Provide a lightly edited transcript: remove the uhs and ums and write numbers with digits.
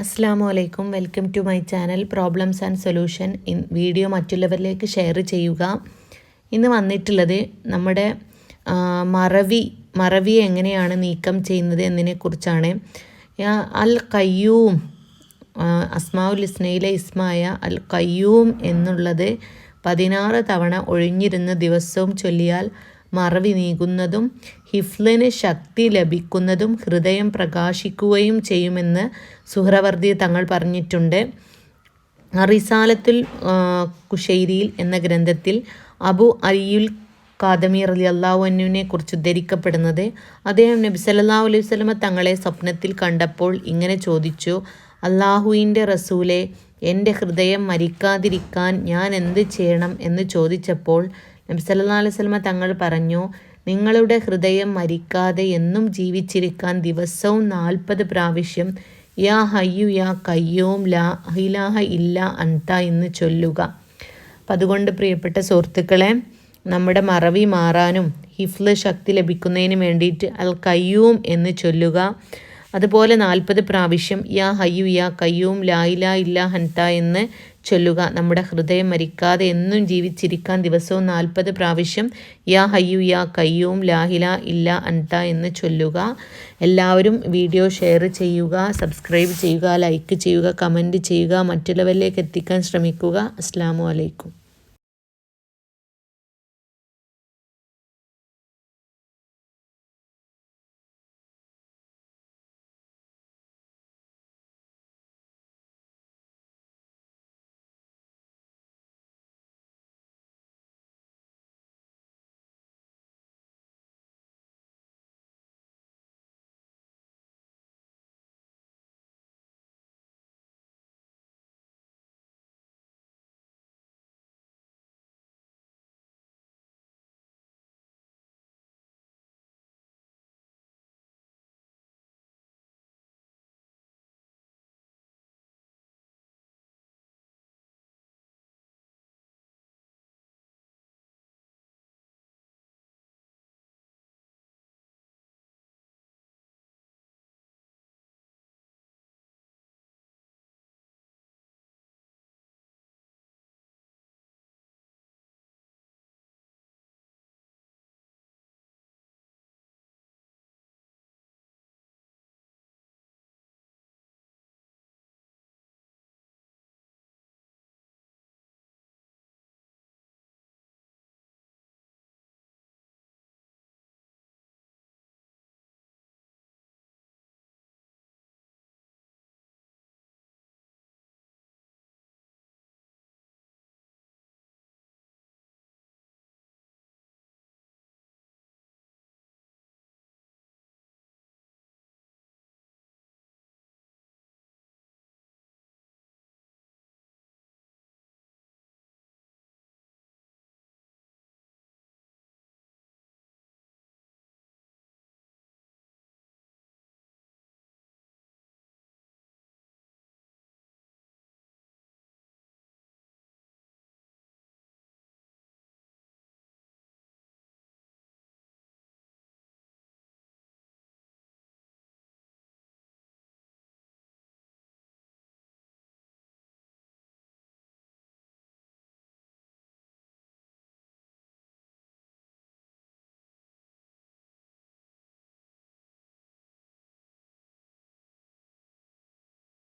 അസ്സലാമു അലൈക്കും. Welcome to my channel problems and solution. Video മറ്റുള്ളവരിലേക്ക് ഷെയർ ചെയ്യുക. ഇന്ന് വന്നിട്ടുള്ളത് നമ്മുടെ മറവി എങ്ങനെയാണ് നീക്കം ചെയ്യുന്നത് എന്നതിനെക്കുറിച്ചാണ്. അൽ ഖയ്യൂം, അസ്മാഉൽ ഹുസ്നയിലെ ഇസ്മായ അൽ ഖയ്യൂം എന്നുള്ളത് 16 തവണ ഒഴിഞ്ഞിരുന്ന ദിവസവും ചൊല്ലിയാൽ മറവി നീങ്ങുന്നതും ഹിഫ്ലിന് ശക്തി ലഭിക്കുന്നതും ഹൃദയം പ്രകാശിക്കുകയും ചെയ്യുമെന്ന് സുഹ്റവർദി തങ്ങൾ പറഞ്ഞിട്ടുണ്ട്. റിസാലത്തുൽ കുശൈരിയിൽ എന്ന ഗ്രന്ഥത്തിൽ അബു അയ്യുൽ ഖാദമി റളിയല്ലാഹു അൻഹുവിനെ കുറിച്ച് ഉദ്ധരിക്കപ്പെടുന്നത്, അദ്ദേഹം നബി സല്ലല്ലാഹു അലൈഹി വസല്ലമ തങ്ങളെ സ്വപ്നത്തിൽ കണ്ടപ്പോൾ ഇങ്ങനെ ചോദിച്ചു: അല്ലാഹുവിൻ്റെ റസൂലെ, എൻ്റെ ഹൃദയം മരിക്കാതിരിക്കാൻ ഞാൻ എന്ത് ചെയ്യണം എന്ന് ചോദിച്ചപ്പോൾ നബി സല്ലല്ലാഹു അലൈഹി വസല്ലമ തങ്ങൾ പറഞ്ഞു: നിങ്ങളുടെ ഹൃദയം മരിക്കാതെ എന്നും ജീവിച്ചിരിക്കാൻ ദിവസവും 40 പ്രാവശ്യം യാ ഹയ്യു യാ ഖയ്യൂം ലാ ഇലാഹ ഇല്ലാ അൻത എന്ന് ചൊല്ലുക. അപ്പം അതുകൊണ്ട് പ്രിയപ്പെട്ട സുഹൃത്തുക്കളെ, നമ്മുടെ മറവി മാറാനും ഹിഫ്ല് ശക്തി ലഭിക്കുന്നതിന് വേണ്ടിയിട്ട് അൽ ഖയ്യൂം എന്ന് ചൊല്ലുക. അതുപോലെ 40 പ്രാവശ്യം യാ ഹയ്യു യാ ഖയ്യൂം ലാ ഇലാഹ ഇല്ലാ അൻത എന്ന് ചൊല്ലുക. നമ്മുടെ ഹൃദയം മരിക്കാതെ എന്നും ജീവിച്ചിരിക്കാൻ ദിവസവും 40 പ്രാവശ്യം യാ ഹയ്യു യാ ഖയ്യൂം ലാ ഇലാഹ ഇല്ലാ അൻത എന്ന് ചൊല്ലുക. എല്ലാവരും വീഡിയോ ഷെയർ ചെയ്യുക, സബ്സ്ക്രൈബ് ചെയ്യുക, ലൈക്ക് ചെയ്യുക, കമൻറ്റ് ചെയ്യുക, മറ്റുള്ളവരിലേക്ക് എത്തിക്കാൻ ശ്രമിക്കുക. അസ്സലാമു അലൈക്കും.